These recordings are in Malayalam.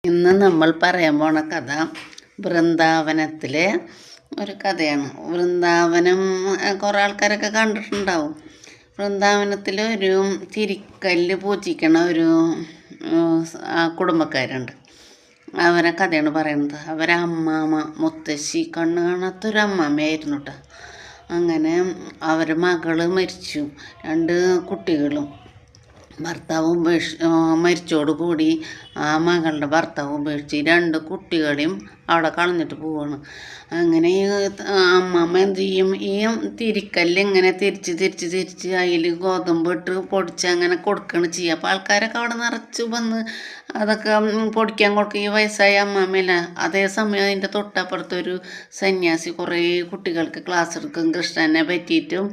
ഇന്ന് നമ്മൾ പറയാൻ പോണ കഥ വൃന്ദാവനത്തിലെ ഒരു കഥയാണ്. വൃന്ദാവനം കുറേ ആൾക്കാരൊക്കെ കണ്ടിട്ടുണ്ടാവും. വൃന്ദാവനത്തിൽ ഒരു തിരിക്കല്ല് പൂജിക്കണ ഒരു കുടുംബക്കാരുണ്ട്. അവരെ കഥയാണ് പറയുന്നത്. അവരെ അമ്മാമ്മ മുത്തശ്ശി കണ്ണ് കാണാത്തൊരു അമ്മാമ്മയായിരുന്നു കേട്ടോ. അങ്ങനെ അവരുടെ മകള് മരിച്ചു. 2 കുട്ടികളും. ഭർത്താവ് മരിച്ചോടുകൂടി ആ മകളുടെ ഭർത്താവ് ഉപേക്ഷിച്ച് 2 കുട്ടികളെയും അവിടെ കളഞ്ഞിട്ട് പോവാണ്. അങ്ങനെ ഈ അമ്മമ്മ എന്ത് ചെയ്യും, ഈ തിരിക്കല്ല് ഇങ്ങനെ തിരിച്ച് അതിൽ ഗോതമ്പ് ഇട്ട് പൊടിച്ച് അങ്ങനെ കൊടുക്കുകയാണ് ചെയ്യുക. അപ്പോൾ ആൾക്കാരൊക്കെ അവിടെ നിറച്ച് വന്ന് അതൊക്കെ പൊടിക്കാൻ കൊടുക്കുക. ഈ വയസ്സായ അമ്മമ്മയില്ല. അതേസമയം അതിൻ്റെ തൊട്ടപ്പുറത്തൊരു സന്യാസി കുറേ കുട്ടികൾക്ക് ക്ലാസ് എടുക്കും. കൃഷ്ണനെ പറ്റിയിട്ടും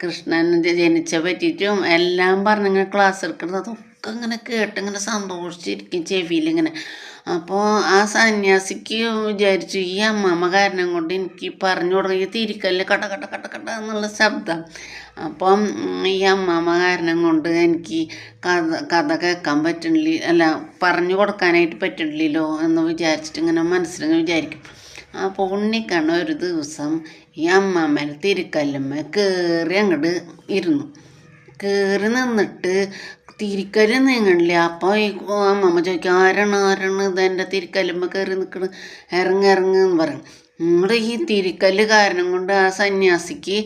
കൃഷ്ണൻ ജനിച്ച പറ്റിയിട്ടും എല്ലാം പറഞ്ഞിങ്ങനെ ക്ലാസ് എടുക്കുന്നത്. അതൊക്കെ ഇങ്ങനെ കേട്ടിങ്ങനെ സന്തോഷിച്ചിരിക്കും ചെവിയിലിങ്ങനെ. അപ്പോൾ ആ സന്യാസിക്ക് വിചാരിച്ചു, ഈ അമ്മമ്മ കാരണം കൊണ്ട് എനിക്ക് പറഞ്ഞു തുടങ്ങി തിരിക്കല്ല് കട കട കട കട എന്നുള്ള ശബ്ദം. അപ്പം ഈ അമ്മമ്മ കാരണം കൊണ്ട് എനിക്ക് കഥ കേൾക്കാൻ പറ്റണില്ല, അല്ല പറഞ്ഞു കൊടുക്കാനായിട്ട് പറ്റണില്ലല്ലോ എന്ന് വിചാരിച്ചിട്ട് ഇങ്ങനെ മനസ്സിലിങ്ങനെ വിചാരിക്കും. അപ്പോൾ ഉണ്ണിക്കണ്ണ ഒരു ദിവസം ഈ അമ്മമ്മേനെ തിരിക്കല്ലുമ്മ കയറി അങ്ങോട്ട് ഇരുന്നു. കയറി നിന്നിട്ട് തിരിക്കല്ല് നീങ്ങണില്ല. അപ്പോൾ ഈ അമ്മമ്മ ചോദിക്കും, ആരാണ് ഇതെൻ്റെ തിരിക്കല്ലുമ്മ കയറി നിൽക്കണ്, ഇറങ്ങെന്ന് പറയും. നിങ്ങളുടെ ഈ തിരിക്കല്ല് കാരണം കൊണ്ട് ആ സന്യാസിക്ക്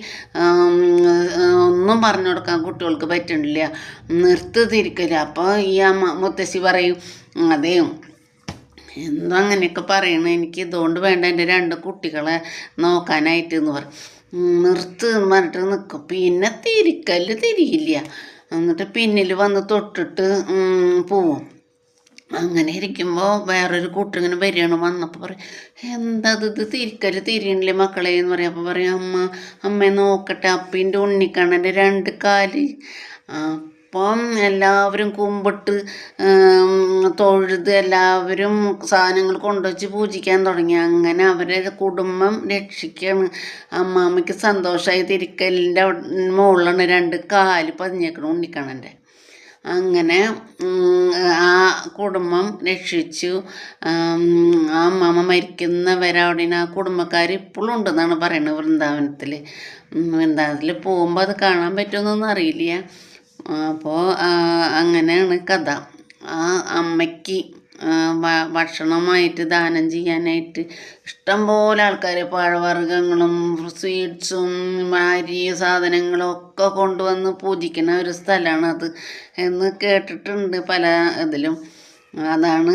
ഒന്നും പറഞ്ഞു കൊടുക്കാൻ കുട്ടികൾക്ക് പറ്റണില്ല, നിർത്ത് തിരിക്കല്ല്. അപ്പോൾ ഈ മുത്തശ്ശി പറയും, അതെയോ എന്തോ അങ്ങനെയൊക്കെ പറയണേ, എനിക്ക് ഇതുകൊണ്ട് വേണ്ട എൻ്റെ 2 കുട്ടികളെ നോക്കാനായിട്ട് എന്ന് പറയും. നിർത്ത് എന്ന് പറഞ്ഞിട്ട് നിൽക്കും. പിന്നെ തിരിക്കല്ല് തിരിയില്ല. എന്നിട്ട് പിന്നിൽ വന്ന് തൊട്ടിട്ട് പോവും. അങ്ങനെ ഇരിക്കുമ്പോൾ വേറൊരു കൂട്ടിങ്ങനെ വരികയാണ്. വന്നപ്പോൾ പറയും, എന്താ ഇത് തിരിക്കല്ല് തിരിയണില്ലേ മക്കളെ എന്ന് പറയും. അപ്പോൾ പറയും, അമ്മയെ നോക്കട്ടെ. അപ്പം എൻ്റെ ഉണ്ണിക്കണ്ണൻ്റെ 2 കാല്. അപ്പം എല്ലാവരും കുമ്പിട്ട് തൊഴുത് എല്ലാവരും സാധനങ്ങൾ കൊണ്ടുവച്ച് പൂജിക്കാൻ തുടങ്ങി. അങ്ങനെ അവരെ കുടുംബം രക്ഷിക്കുകയാണ്. അമ്മാമ്മയ്ക്ക് സന്തോഷമായി. തിരിക്കലിൻ്റെ മുകളിലാണ് 2 കാല് പതിഞ്ഞേക്കണം ഉണ്ണിക്കണ്ണൻ്റെ. അങ്ങനെ ആ കുടുംബം രക്ഷിച്ചു. ആ അമ്മാമ്മ മരിക്കുന്നവരെ അവിടെ ആ കുടുംബക്കാർ ഇപ്പോഴും ഉണ്ടെന്നാണ് പറയുന്നത് വൃന്ദാവനത്തിൽ പോകുമ്പോൾ അത് കാണാൻ പറ്റുമെന്നൊന്നും അറിയില്ല. അപ്പോൾ അങ്ങനെയാണ് കഥ. ആ അമ്മയ്ക്ക് ഭക്ഷണമായിട്ട് ദാനം ചെയ്യാനായിട്ട് ഇഷ്ടംപോലെ ആൾക്കാർ പഴവർഗ്ഗങ്ങളും സ്വീറ്റ്സും അരി സാധനങ്ങളും ഒക്കെ കൊണ്ടുവന്ന് പൂജിക്കുന്ന ഒരു സ്ഥലമാണത് എന്ന് കേട്ടിട്ടുണ്ട് പല ഇതിലും. അതാണ്